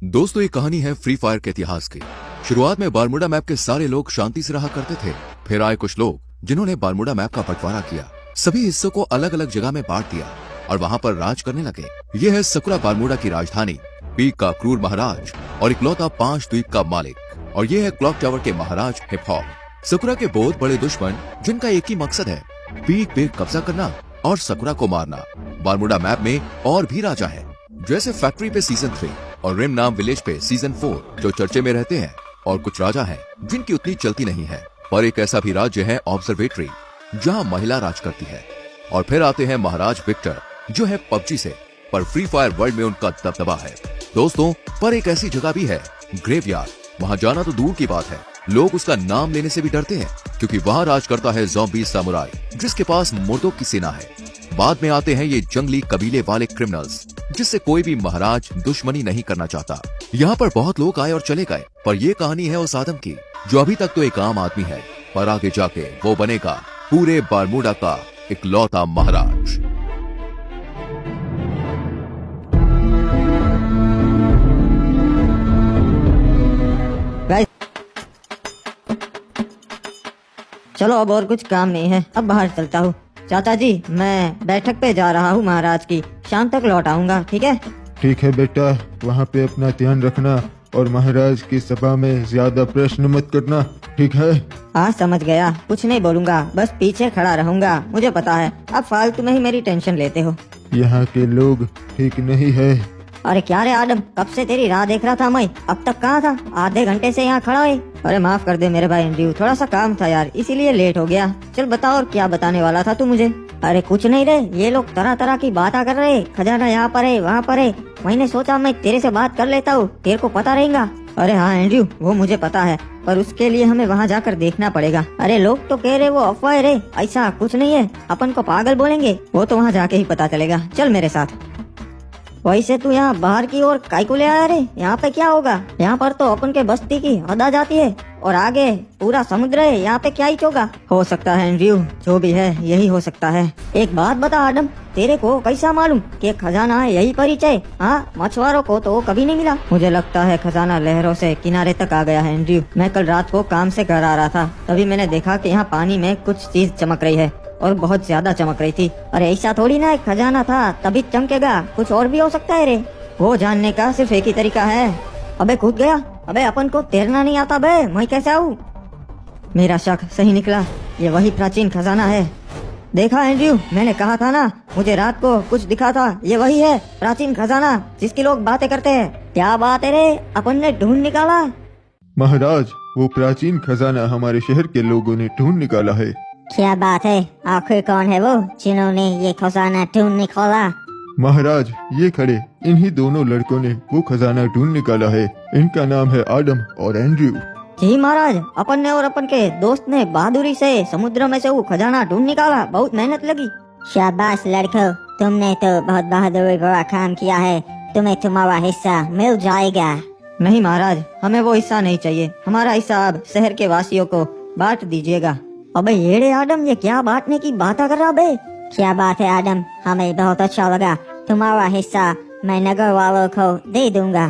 दोस्तों, ये कहानी है फ्री फायर के इतिहास की। शुरुआत में बारमूडा मैप के सारे लोग शांति से रहा करते थे। फिर आए कुछ लोग जिन्होंने बारमूडा मैप का बंटवारा किया, सभी हिस्सों को अलग अलग जगह में बांट दिया और वहाँ पर राज करने लगे। ये है सकुरा बारमूडा की राजधानी, पीक का क्रूर महाराज और इकलौता 5 द्वीप का मालिक। और ये है क्लॉक टावर के महाराज हिप हॉप। सकुरा के बहुत बड़े दुश्मन जिनका एक ही मकसद है, पीक पे कब्जा करना और सकुरा को मारना। बारमूडा मैप में और भी राजा है, जैसे फैक्ट्री पे सीजन 3 और रिम नाम विलेज पे सीजन 4 जो चर्चे में रहते हैं। और कुछ राजा हैं जिनकी उतनी चलती नहीं है। पर एक ऐसा भी राज्य है ऑब्जर्वेटरी, जहां महिला राज करती है। और फिर आते हैं महाराज विक्टर, जो है पबजी से, पर फ्री फायर वर्ल्ड में उनका दबदबा है। दोस्तों, पर एक ऐसी जगह भी है, ग्रेवयार्ड। वहाँ जाना तो दूर की बात है, लोग उसका नाम लेने से भी डरते हैं, क्योंकि वहाँ राज करता है ज़ॉम्बी सामुराई, जिसके पास मुर्दों की सेना है। बाद में आते हैं ये जंगली कबीले वाले क्रिमिनल्स, जिससे कोई भी महाराज दुश्मनी नहीं करना चाहता। यहाँ पर बहुत लोग आए और चले गए, पर ये कहानी है उस आदम की जो अभी तक तो एक आम आदमी है, पर आगे जाके वो बनेगा पूरे बारमूडा का इकलौता महाराज। चलो, अब और कुछ काम नहीं है, अब बाहर चलता हूँ। चाचा जी, मैं बैठक पे जा रहा हूँ महाराज की, शाम तक लौट आऊंगा, ठीक है? ठीक है बेटा, वहाँ पे अपना ध्यान रखना और महाराज की सभा में ज्यादा प्रश्न मत करना, ठीक है? हाँ, समझ गया, कुछ नहीं बोलूंगा, बस पीछे खड़ा रहूंगा। मुझे पता है आप फालतू में ही मेरी टेंशन लेते हो। यहाँ के लोग ठीक नहीं है। अरे क्या रे आदम, कब से तेरी राह देख रहा था मैं, अब तक कहाँ था? आधे घंटे से यहाँ खड़ा है। अरे माफ कर दे मेरे भाई एंड्रयू, थोड़ा सा काम था यार, इसीलिए लेट हो गया। चल बताओ, और क्या बताने वाला था तू मुझे? अरे कुछ नहीं रे, ये लोग तरह तरह की बातें कर रहे, खजाना यहाँ पर है, वहाँ पर है। मैंने सोचा मैं तेरे से बात कर लेता हूँ, तेरे को पता रहेगा। अरे हाँ एंड्रयू, वो मुझे पता है, पर उसके लिए हमें वहाँ जाकर देखना पड़ेगा। अरे लोग तो कह रहे वो अफवाह है रे, ऐसा कुछ नहीं है, अपन को पागल बोलेंगे, वो तो वहाँ जाके ही पता चलेगा। चल मेरे साथ। वैसे तू यहाँ बाहर की ओर काहे को ले आया रे? यहाँ पे क्या होगा? यहाँ पर तो अपन के बस्ती की हद आ जाती है और आगे पूरा समुद्र है, यहाँ पे क्या ही होगा? हो सकता है एंड्रयू, जो भी है यही हो सकता है। एक बात बता आदम, तेरे को कैसा मालूम कि खजाना है यही परिचय? हाँ, मछुआरों को तो कभी नहीं मिला। मुझे लगता है खजाना लहरों से किनारे तक आ गया है एंड्रयू। मैं कल रात को काम से घर आ रहा था, तभी मैंने देखा कि यहाँ पानी में कुछ चीज चमक रही है और बहुत ज्यादा चमक रही थी। अरे ऐसा थोड़ी ना एक खजाना था तभी चमकेगा, कुछ और भी हो सकता है रे। वो जानने का सिर्फ एक ही तरीका है। अबे कूद गया, अबे अपन को तैरना नहीं आता बे, मैं कैसे आऊँ? मेरा शक सही निकला, ये वही प्राचीन खजाना है। देखा एंड्रयू, मैंने कहा था ना, मुझे रात को कुछ दिखा था, ये वही है प्राचीन खजाना जिसकी लोग बातें करते हैं। क्या बात है रे, अपन ने ढूंढ निकाला? महाराज, वो प्राचीन खजाना हमारे शहर के लोगों ने ढूंढ निकाला है। क्या बात है? आखिर कौन है वो जिन्होंने ये खजाना ढूंढ निकाला? महाराज, ये खड़े इन्हीं दोनों लड़कों ने वो खजाना ढूंढ निकाला है। इनका नाम है आदम और एंड्रयू। जी महाराज, अपन ने और अपन के दोस्त ने बहादुरी से समुद्र में से वो खजाना ढूंढ निकाला, बहुत मेहनत लगी। शाबाश लड़कों, तुमने तो बहुत बहादुरी भरा काम किया है, तुम्हें तुम्हारा हिस्सा मिल जाएगा। नहीं महाराज, हमें वो हिस्सा नहीं चाहिए, हमारा हिस्सा आप शहर के वासियों को बांट दीजिएगा। अबे येड़े आदम, ये क्या बांटने की बात कर रहा बे? क्या बात है आदम, हमें बहुत अच्छा लगा, तुम्हारा हिस्सा मैं नगर वालों को दे दूंगा।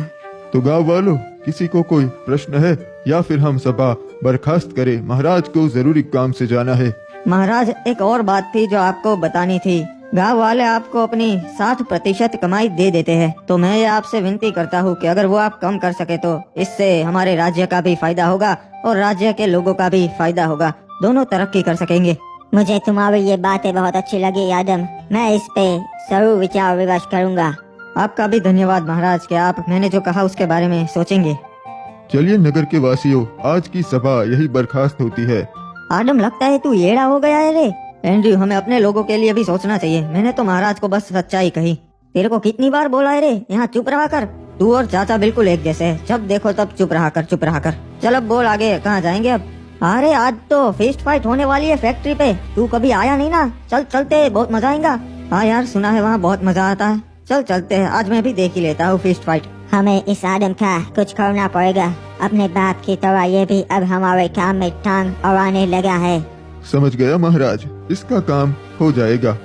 तो गाँव वालों, किसी को कोई प्रश्न है या फिर हम सभा बर्खास्त करें? महाराज को जरूरी काम से जाना है। महाराज, एक और बात थी जो आपको बतानी थी। गांव वाले आपको अपनी 60% कमाई दे देते हैं, तो मैं ये आपसे विनती करता हूँ कि अगर वो आप कम कर सके तो इससे हमारे राज्य का भी फायदा होगा और राज्य के लोगों का भी फायदा होगा, दोनों तरक्की कर सकेंगे। मुझे तुम्हारी ये बातें बहुत अच्छी लगी आदम, मैं इस पे जरूर विचार विमर्श करूंगा। आपका भी धन्यवाद महाराज कि आप मैंने जो कहा उसके बारे में सोचेंगे। चलिए नगर के वासियों, आज की सभा यही बर्खास्त होती है। आदम, लगता है तू येड़ा हो गया है रे। एंड्रयू, हमें अपने लोगों के लिए भी सोचना चाहिए। मैंने तो महाराज को बस सच्चाई कही। तेरे को कितनी बार बोला है रे, यहाँ चुप रहा कर। तू और चाचा बिल्कुल एक जैसे है, जब देखो तब चुप रहा कर, चुप रहा कर। चल अब बोल, आगे कहाँ जाएंगे अब? अरे आज तो फिस्ट फाइट होने वाली है फैक्ट्री पे, तू कभी आया नहीं ना, चल चलते, बहुत मजा आएगा। हाँ यार, सुना है वहाँ बहुत मजा आता है, चल चलते हैं, आज मैं भी देख ही लेता हूँ फिस्ट फाइट। हमें इस आदम का कुछ करना पड़ेगा, अपने बाप की तरह ये भी अब हमारे काम में टांग अड़ाने लगा है। समझ गया महाराज, इसका काम हो जाएगा।